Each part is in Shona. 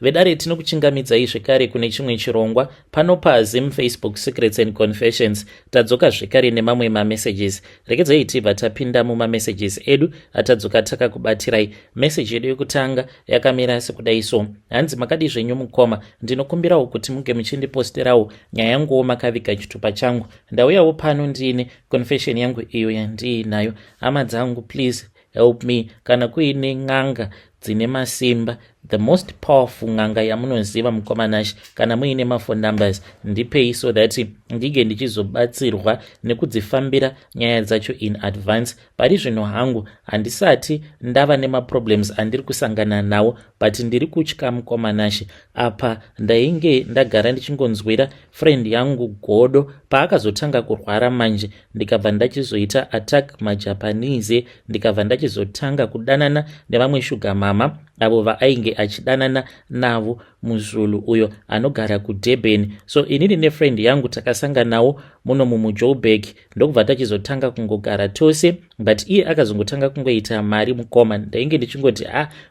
vedare tinokuchingamidzai zvekare kune chimwe chirongwa pano paZim Facebook Secrets and Confessions. Tadzoka zvekare nemamwe mamessages. Regedzai tibva tapinda mumamessages edu atadzoka takakubatirai. Message yedu yekutanga yakamira sekudai so: hanzi makadi zvenyu mukoma, ndinokumbirawo kuti muge muchindiposterawo nyaya yanguwo makaviga chitupa changu. Ndauyawo pano ndine confession yangu iyo yandiinayo. Hama dzangu, please help me. Kana kuine ng'anga dzine masimba, the most powerful ng'anga yamunoziva mukoma Nash, kana muine mafone numbers ndipei so that ndige ndichizobatsirwa nekudzifambira nyaya dzacho in advance. Pari zvino hangu handisati ndava nemaproblems andiri kusangana nawo, but ndiri kutya mukoma Nash. Apa ndainge ndagara ndichingonzwira friend yangu Godo paakazotanga kurwara manje, ndikabva ndachizoita attack maJapanese, ndikabva ndachizotanga kudanana nevamwe sugar mama avo vaainge achidanana navo muzulu uyo anogara kuDurban. So inini nefriend yangu takasanganawo muno mumuJoburg, ndokubva tachizotanga kungogara tose, but iye akazongotanga kungoita mari mukoma. Ndainge ndichingoti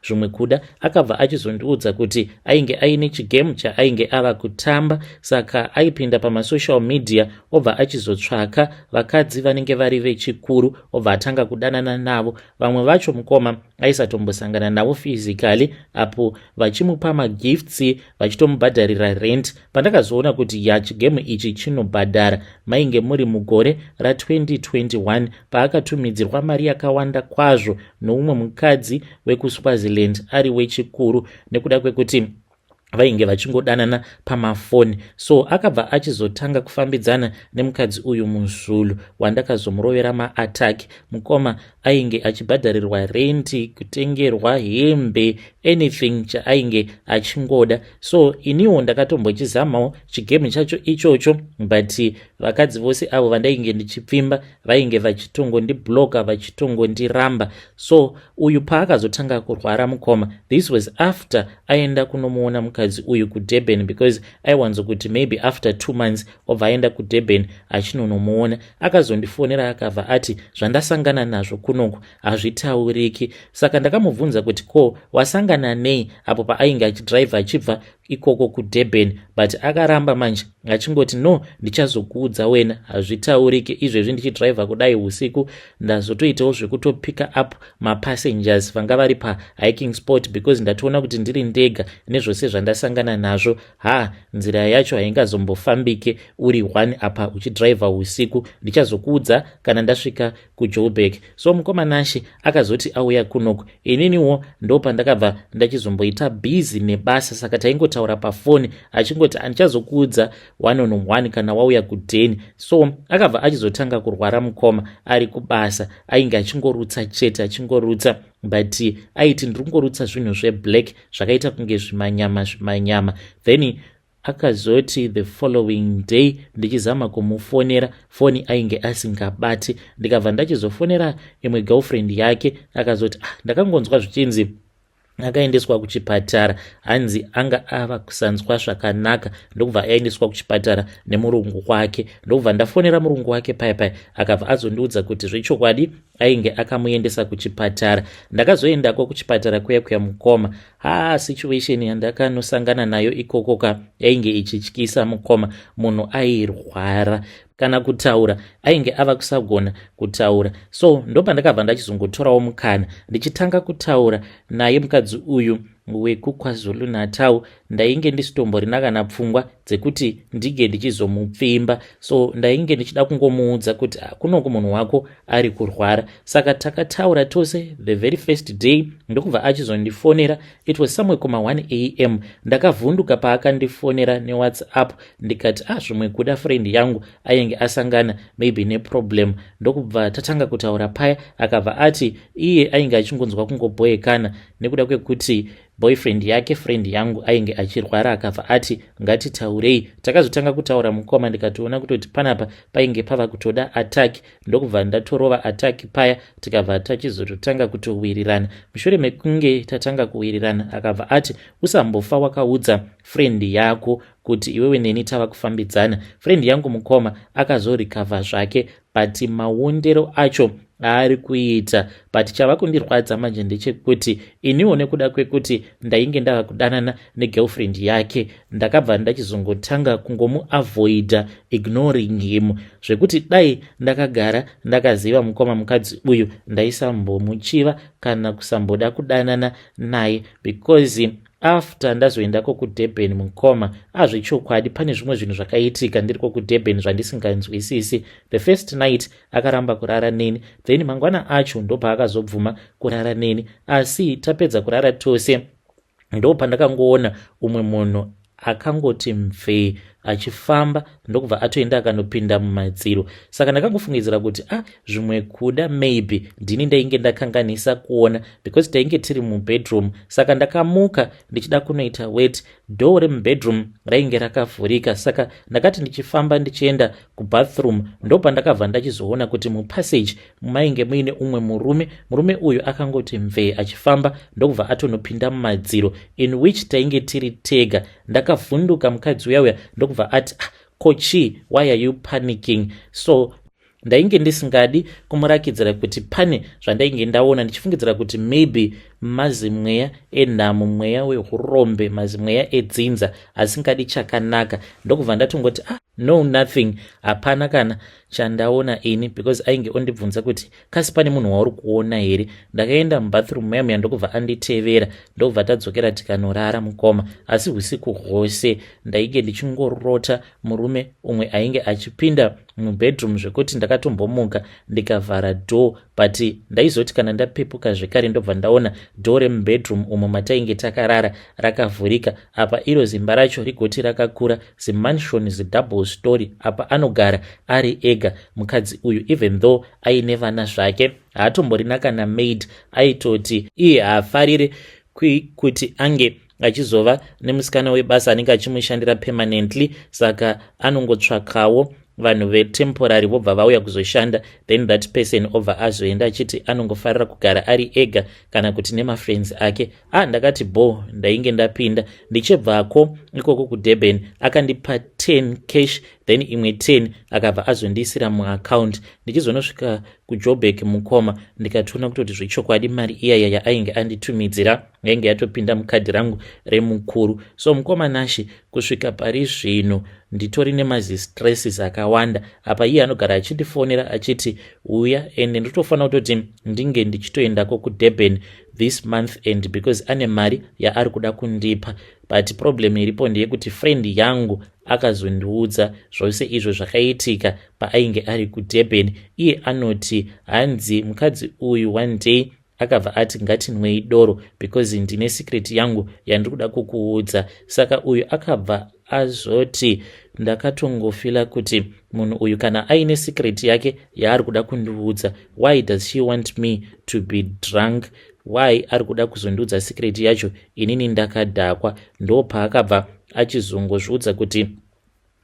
zvimwe kuda. Akabva achizondiudza kuti ainge aine chigame chaainge ava kutamba, saka aipinda pamasocial media obva achizotsvaka vakadzi vanenge vari vechikuru obva atanga kudanana navo. Vamwe vacho mukoma aisatombosangana navo physically, apo vachimupa magifts vachitomubhadharira rent. Pandakazoona kuti chigame ichi chinobhadhara, mainge muri mugore ra2021 paakatumidzirwa mari yakawanda kwazvo noumwe mukadzi wekuSwaziland ari wechikuru, nekuda kwekuti vainge vachingodanana pamafoni. So akabva achizotanga kufambidzana nemukadzi uyu muzulu wandakazomurovera maattack. Mukoma ainge achibhadharirwa renti, kutengerwa hembe, anything chaainge achingoda. So iniwo ndakatombochizamawo chigame chacho ichocho, but vakadzi vose avo vandainge ndichipfimba vainge vachitongondibloka, vachitongondiramba. So uyu paakazotanga kurwara mukoma, this was after aenda kunomuona mukadzi uyu kuDurban, because aiwanzokuti maybe after 2 months obva aenda kuDurban achinonomuona. Akazondifonera akabva ati zvandasangana nazvo kunoku hazvitauriki. Saka ndakamubvunza kuti ko wasangana nei apo paainge achidrive achibva ikoko kuDurban, but akaramba manje achingoti no, ndichazokuudza wena, hazvitauriki. Izvezvi ndichidrive kudai usiku ndazotoitawo zvekutopika up mapassengers vanga vari pahiking spot, because ndatoona kuti ndiri ndega nezvose zvandasangana nazvo. Nzira yacho haingazombofambike uri 1 apa uchidrive usiku. Ndichazokuudza kana ndasvika kuJoburg. So mukoma Nashi akazoti auya kunoku, ininiwo ndo pandakabva ndachizomboita busy nebasa, saka taingotaura pafoni achingoti andichazokuudza 1-on-1 kana wauya kuDeni. So akabva achizotanga kurwara mukoma ari kubasa, ainge achingorutsa chete, achingorutsa, but aiti ndiri kungorutsa zvinhu zveblack zvakaita kunge zvimanyama. Then akazoti the following day ndichizama kumufonera, foni ainge asingabati. Ndikabva ndachizofonera imwe girlfriend yake, akazoti ndakangonzwa zvichinzi akaendeswa kuchipatara, hanzi anga ava kusanzwa zvakanaka, ndokubva aendeswa kuchipatara nemurungu wake. Ndokubva ndafonera murungu wake paya akabva azondiudza kuti zvechokwadi ainge akamuendesa kuchipatara. Ndakazoendako kuchipatara kuya mukoma. Situation yandakanosangana nayo ikokoka yainge ichityisa mukoma. Munhu airwara, kana kutaura ainge ava kusagona kutaura. So ndopandakabva ndachizongotorawo mukana ndichitanga kutaura naye mukadzi uyu wekuKwaZulu Natal. Ndainge ndisitomborina kana pfungwa dzekuti ndige ndichizomupfimba, so ndainge ndichida kungomuudza kuti kunoku munhu wako ari kurwara. Saka takataura tose the very first day. Ndokubva achizondifonera, it was somewhere kuma 1 am. Ndakavhunduka paakandifonera neWhatsApp ndikati zvimwe kuda friend yangu ainge asangana maybe neproblem. Ndokubva tatanga kutaura paya, akabva ati iye ainge achingonzwa kungobhoyekana nekuda kwekuti boyfriend yake friend yangu ainge achirwara. Akabva ati ngatitaurei. Takazotanga kutaura mukoma, ndikatoona kutoti panapa painge pava kutoda attack. Ndokubva ndatorova attack paya, tikabva tachizototanga kutowirirana. Mushure mekunge tatanga kuwirirana, akabva ati usambofa wakaudza friend yako kuti iwewe neni tava kufambidzana. Friend yangu mukoma akazorikavha zvake, but maondero acho aari kuita, but chava kundirwadza manje ndechekuti iniwo nekuda kwekuti ndainge ndava kudanana negirlfriend yake, ndakabva ndachizongotanga kungomuavoida, ignoring him, zvekuti dai ndakagara ndakaziva mukoma mukadzi uyu ndaisambomuchiva kana kusamboda kudanana naye, because after ndazoendako kuDurban mukoma azvechokwadi pane zvimwe zvinhu zvakaitika ndiriko kuDurban zvandisinganzwisisi. The first night akaramba kurara neni, then mangwana acho ndopaakazobvuma kurara neni, asi tapedza kurara tose ndo pandakangoona umwe munhu akangoti mvee achifamba ndokubva atoenda akanopinda mumadziro. Saka ndakangofungidzira kuti zvimwe kuda maybe ndini ndainge ndakanganisa kuona, because tainge tiri mubedroom. Saka ndakamuka ndichida kunoita wet, door remubedroom rainge rakavhurika. Saka ndakati ndichifamba ndichienda kubathroom ndopandakabva ndachizoona kuti mupassage mainge muine umwe murume uyu akangoti mvee achifamba ndokubva atonopinda mumadziro, in which tainge tiri tega. Ndakavhunduka mukadzi uyauya ndokubva ati kochi, why are you panicking? So ndainge ndisingadi kumurakidzira kuti pane zvandainge ndaona, ndichifungidzira kuti maybe mazimweya enhamo, mweya wehurombe, mazimweya edzinza asingadi chakanaka. Ndokubva ndatongoti no nothing, hapana kana chandaona ini, because ainge ondibvunza kuti kasi pane munhu wauri kuona here. Ndakaenda mubathroom yamuya ndokubva anditevera, ndokubva tadzokera tikanorara mukoma. Asi usiku hwose ndainge ndichingorota murume umwe ainge achipinda mubedroom zvekuti ndakatombomuka ndikavhara door, but ndaizoti kana ndapepuka zvekare ndobva ndaona door remubedroom umo matainge takarara rakavhurika. Apa iro zimba racho rigoti rakakura, zimansion zidouble story, apa anogara ari ega mukadzi uyu, even though aine vana zvake, haatomborina kana maid. Aitoti iye haafarire kuti ange achizova nemusikana webasa anenge achimushandira permanently, saka anongotsvakawo vanhu vetemporary vobva vauya kuzoshanda, then that person obva azoenda achiti anongofarira kugara ari ega kana kuti nemafriends ake. Ndakati ndainge ndapinda. Ndichibvako ikoko kuDurban akandipa 10 cash, then imwe 10 akabva azondisira muaccount. Ndichizonosvika kuJoburg mukoma ndikatoona kutoti zvechokwadi mari iyaya ainge anditumidzira yainge yatopinda mukadhi rangu remukuru. So mukoma Nashi kusvika pari zvino nditori nemazistresses akawanda. Apa iye anogara achindifonera achiti uya, ende nditofanira kutoti ndinge ndichitoendako kuDurban this month end, because ane mari yaari kuda kundipa. But problem iripo ndeyekuti friend yangu akazondiudza zvose izvo zvakaitika paainge ari kuDurban. Iye anoti hanzi mukadzi uyu one day akabva ati ngatinwei doro, because ndine secret yangu yandiri kuda kukuudza. Saka uyu akabva azoti ndakatongofila kuti munhu uyu kana aine secret yake yaari kuda kundiudza, why does she want me to be drunk? Why ari kuda kuzondiudza secret yacho inini ndakadhakwa? Ndo paakabva achizongozviudza kuti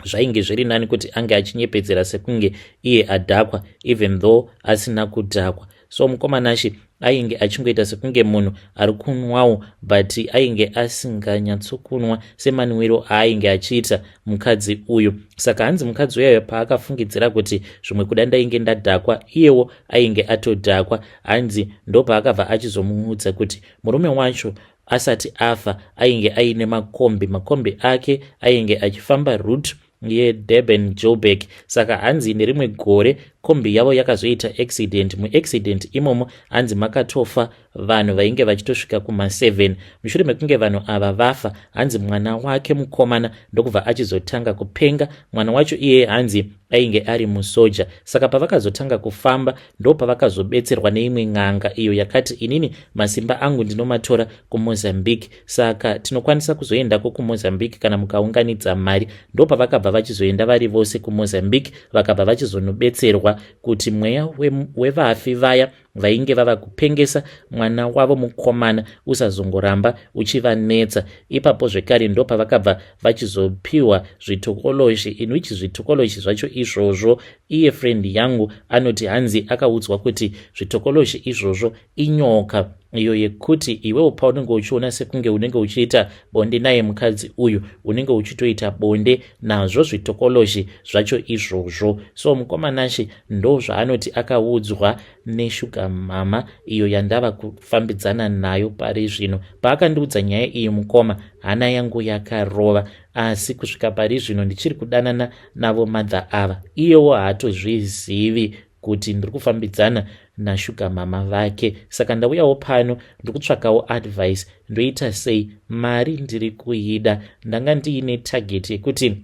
zvainge zviri nani kuti ange achinyepedzera sekunge iye adhakwa, even though asina kudhakwa. So mukoma Nashi ainge achingoita sekunge munhu ari kunwawo, but ainge asinganyatsokunwa semanwiro ainge achiita mukadzi uyu. Saka hanzi mukadzi uyayo paakafungidzira kuti zvimwe kuda ndainge ndadhakwa, iyewo ainge atodhakwa. Hanzi ndo paakabva achizomuudza kuti murume wacho asati afa ainge aine makombi ake ainge achifamba route yeDurban Joburg. Saka hanzi nerimwe gore kombi yavo yakazoita accident. Muaccident imomo hanzi makatofa vanhu vainge vachitosvika kuma7. Mushure mekunge vanhu ava vafa, hanzi mwana wake mukomana ndokubva achizotanga kupenga. Mwana wacho iye hanzi ainge ari musoja. Saka pavakazotanga kufamba ndo pavakazobetserwa neimwe n'anga iyo yakati inini masimba angu ndinomatora kuMozambique, saka tinokwanisa kuzoendako kuMozambique kana mukaunganidza mari. Ndo pavakabva vachizoenda vari vose kuMozambique, vakabva vachizonobetserwa kuti mweya wevafi vaya vainge vava kupengesa mwana wavo mukomana usazongoramba uchivanetsa. Ipapo zvekare ndo pavakabva vachizopiwa zvitokoloshi, in which zvitokoloshi zvacho izvozvo iye friend yangu anoti hanzi akaudzwa kuti zvitokoloshi izvozvo inyoka iyo yekuti iwewo paunenge uchiona sekunge unenge uchiita bonde naye mukadzi uyu unenge uchitoita bonde nazvo zvitokoloshi zvacho izvozvo. So mukomanashi ndo zvaanoti akaudzwa neshuga mama iyo yandava kufambidzana nayo pari zvino. Paakandiudza nyaya iyi mukoma, hana yangu yakarova, asi kusvika pari zvino ndichiri kudanana navo madha ava, iyewo haatozvizivi kuti ndiri kufambidzana nashuga mama vake. Saka ndauyawo pano ndikutsvakawo advice, ndoita sei, mari ndiri kuida, ndanga ndiine target yekuti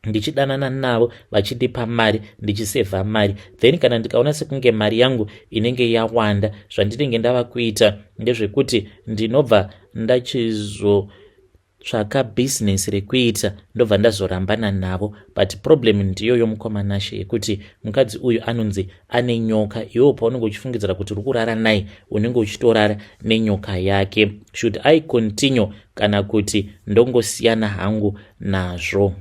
ndichidanana navo vachidipa mari ndichisevha mari, then kana ndikaona sekunge mari yangu inenge yawanda, zvandinenge ndava kuita ndezvekuti ndinobva ndachizotsvaka business rekuita ndobva ndazorambana navo. But problem ndiyoyo mukomanashi yekuti mukadzi uyu anonzi ane nyoka, iwewo paunenge uchifungidzira kuti uri kurara naye unenge uchitorara nenyoka yake. Should I continue kana kuti ndongosiyana hangu nazvo?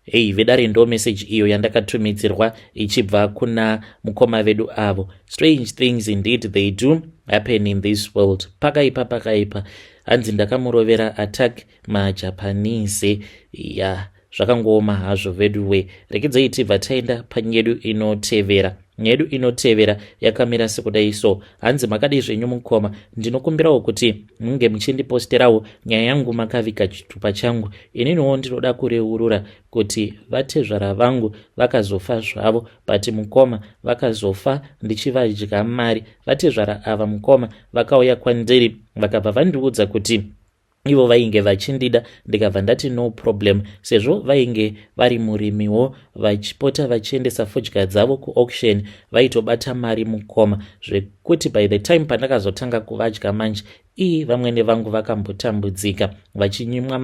Hey, vedare ndo message iyo yandakatumidzirwa ichibva kuna mukoma vedu avo. Strange things indeed they do happen in this world. Pakaipa hanzi ndakamurovera attack majapanese. Zvakangooma hazvo veduwe. Rekedzai tibva taenda panyedu inotevera. Nyedu inotevera yakamira sekudai so. Hanzi makadi zvenyu mukoma, ndinokumbirawo kuti munge muchindiposterawo nyaya yangu makavika chitupa changu. Ininiwo ndinoda kureurura kuti vatezvara vangu vakazofa zvavo, but mukoma vakazofa ndichivadya mari. Vatezvara ava mukoma vakauya kwandiri vakabva vandiudza kuti ivo vainge vachindida, ndikabva ndati no problem, sezvo vainge vari murimiwo vachipota vachiendesa fodya dzavo kuauction, vaitobata mari mukoma, zvekuti by the time pandakazotanga kuvadya manje vamwene vangu vakambotambudzika vachinyimwa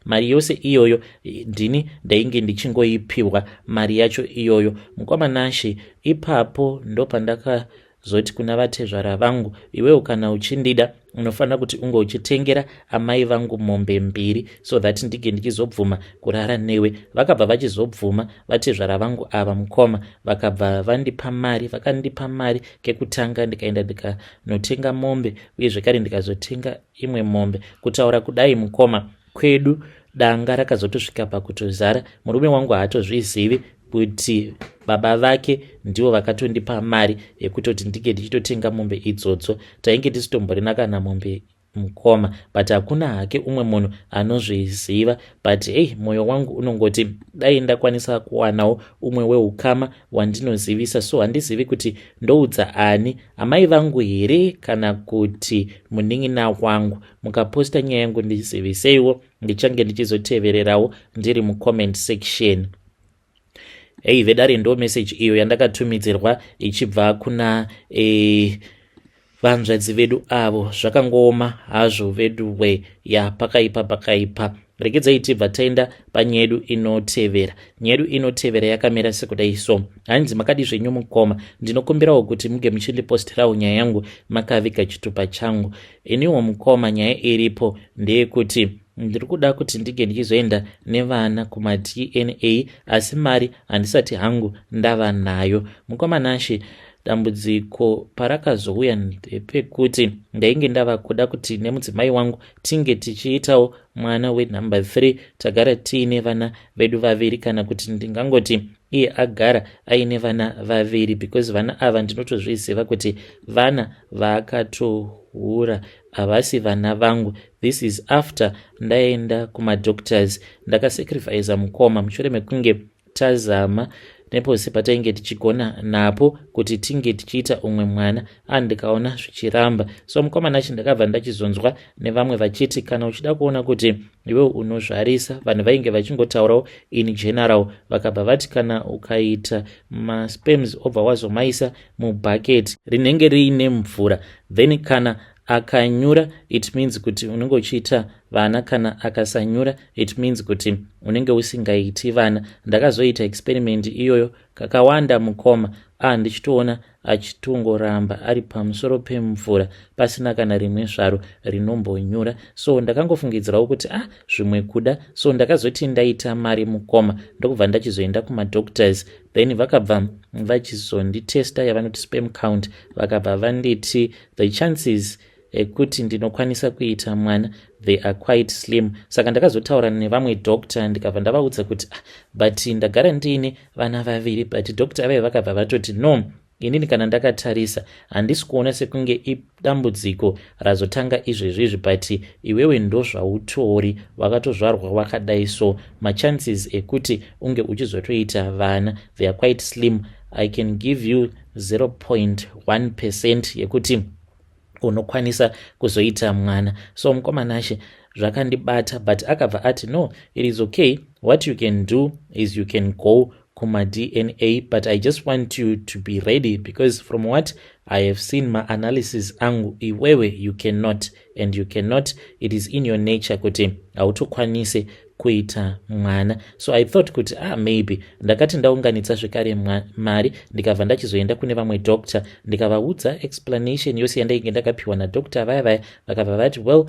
mari yose iyoyo ndini ndainge ndichingoipiwa mari yacho iyoyo. Mukomanashi ipapo ndo pandakazoti kuna vatezvara vangu, iwewo kana uchindida unofanira kuti unge uchitengera amai vangu mombe 2 so that ndige ndichizobvuma kurara newe. Vakabva vachizobvuma vatezvara vangu ava mukoma, vakabva vandipa mari, vakandipa mari kekutanga, ndikaenda ndikanotenga mombe uye zvekare ndikazotenga imwe mombe. Kutaura kudai mukoma, kwedu danga rakazotosvika pakutozara. Murume wangu haatozvizivi kuti baba vake ndivo vakatondipa mari yekutoti ndige ndichitotenga mombe idzodzo. Tainge tisitomborina kana mombe mukoma, but hakuna hake umwe munhu anozviziva. But mwoyo wangu unongoti dai ndakwanisa kuwanawo umwe weukama wandinozivisa. So handizivi kuti ndoudza ani, amai vangu here kana kuti munin'ina wangu. Mukaposta nyaya yangu ndiziviseiwo, ndichange ndichizotevererawo ndiri mucomment section. Vedare ndo message iyo yandakatumidzirwa ichibva kuna vanzvadzi vedu avo. Zvakangooma hazvo veduwe, pakaipa. Rekedzai tibva taenda panyedu inotevera. Nyedu inotevera yakamira sekudai so. Hanzi makadi zvenyu mukoma, ndinokumbirawo kuti muge muchindiposterawo nyaya yangu makavika chitupa changu. Iniwo mukoma, nyaya iripo ndeyekuti ndiri kuda kuti ndige ndichizoenda nevana kuma-DNA, asi mari handisati hangu ndava nayo. Mukomanashi dambudziko parakazouya ndepekuti ndainge ndava kuda kuti nemudzimai wangu tinge tichiitawo mwana wenumber 3, tagara tiine vana vedu 2, kana kuti ndingangoti iye agara aine vana 2, because vana ava ndinotozviziva kuti vana vaakatohura, havasi vana vangu. This is after ndaenda kumadoctors ndakasacrifice mukoma mushure mekunge tazama nepose patainge tichigona napo kuti tinge tichiita umwe mwana, ndikaona zvichiramba. So mukomanachi ndakabva ndachizonzwa nevamwe vachiti kana uchida kuona kuti iwe unozvarisa, vanhu vainge vachingotaurawo in general, vakabva vati kana ukaita masperms obva wazomaisa mubhaketi rinenge riine mvura, then kana akanyura it means kuti unenge uchiita vana, kana akasanyura it means kuti unenge usingaiti vana. Ndakazoita experiment iyoyo kakawanda mukoma, ndichitoona achitongoramba ari pamusoro pemvura pasina kana rimwe zvaro rinombonyura. So ndakangofungidzirawo kuti zvimwe kuda. So ndakazoti ndaita mari mukoma ndokubva ndachizoenda kumadoctors, then vakabva vachizonditesta yavanoti sperm count, vakabva vanditi the chances ekuti ndinokwanisa kuita mwana they are quite slim. Saka ndakazotaura nevamwe doctor ndikabva ndavaudza kuti but ndagara ndiine vana vaviri, but doctor vave vakabva vatoti no, inini kana ndakatarisa handisi kuona sekunge idambudziko razotanga izvezvizvi, but iwewe ndo zvautori wakatozvarwa wakadai, so machances ekuti unge uchizotoita vana they are quite slim. I can give you 0.1% yekuti unokwanisa kuzoita mwana. So mukomanashe zvakandibata, but akabva ati no, it is okay, what you can do is you can go kuma DNA, but I just want you to be ready because from what I have seen my analysis angu iwewe you cannot, and you cannot, it is in your nature kuti autokwanise kuita mwana. So I thought kuti maybe ndakati ndaunganidza zvekare mari ndikabva ndachizoenda kune vamwe doctor ndikavaudza explanation yose yandainge ndakapiwa nadoctor vaya vakabva vati well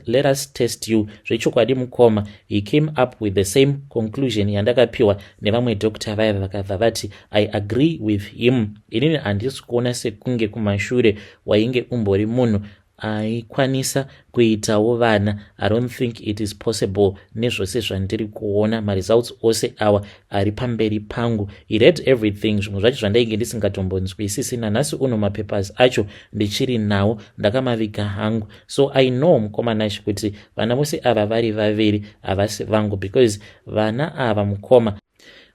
let us test you. Zvechokwadi mukoma he came up with the same conclusion yandakapiwa nevamwe doctor vaya vakabva vati I agree with him. Inini handisi kuona sekunge kumashure wainge umbori munhu aikwanisa kuitawo vana. I don't think it is possible. Nezvose zvandiri kuona maresults ose awa ari pamberi pangu, he read everything. Zvimwe zvacho zvandainge ndisingatombonzwisisi nanhasi uno mapapers acho ndichiri nawo ndakamaviga hangu. So I know mukomanashi kuti vana vose ava vari vaviri havasi vangu, because vana ava mukoma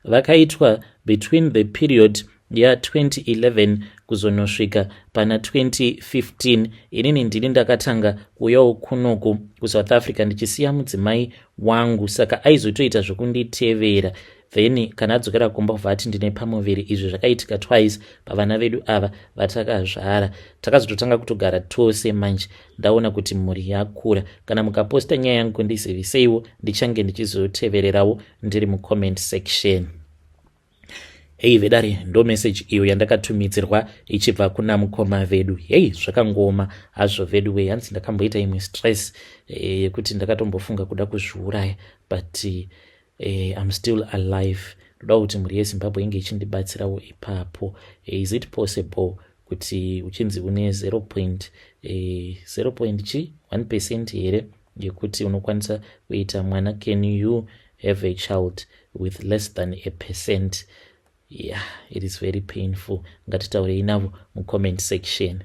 vakaitwa between the period ya2011 kuzonosvika pana 2015. Inini ndini ndakatanga kuyawo kunoku kuSouth Africa ndichisiya mudzimai wangu, saka aizotoita zvokunditevera. Then kana adzokera kumba vati ndine pamuviri. Izvi zvakaitika twice pavana vedu ava vatakazvara. Takazototanga kutogara tose manje. Ndaona kuti mhuri yakura. Kana mukaposta nyaya yangu ndiziviseiwo, ndichange ndichizotevererawo ndiri mucomment section. Hey vedare, ndo message iyo yandakatumidzirwa ichibva kuna mukoma vedu. Hey, zvakangoma hazvo vedu we, hanzi ndakamboita imwe stress yekuti ndakatombofunga kuda kuzviuraya, but I'm still alive. Ndoda kuti mhuri yeZimbabwe inge ichindibatsirawo ipapo. Is it possible kuti uchinzi une 0.1% here yekuti unokwanisa kuita mwana? Can you have a child with less than a percent? Yeah, it is very painful. Ngatitaurei navo mucomment section.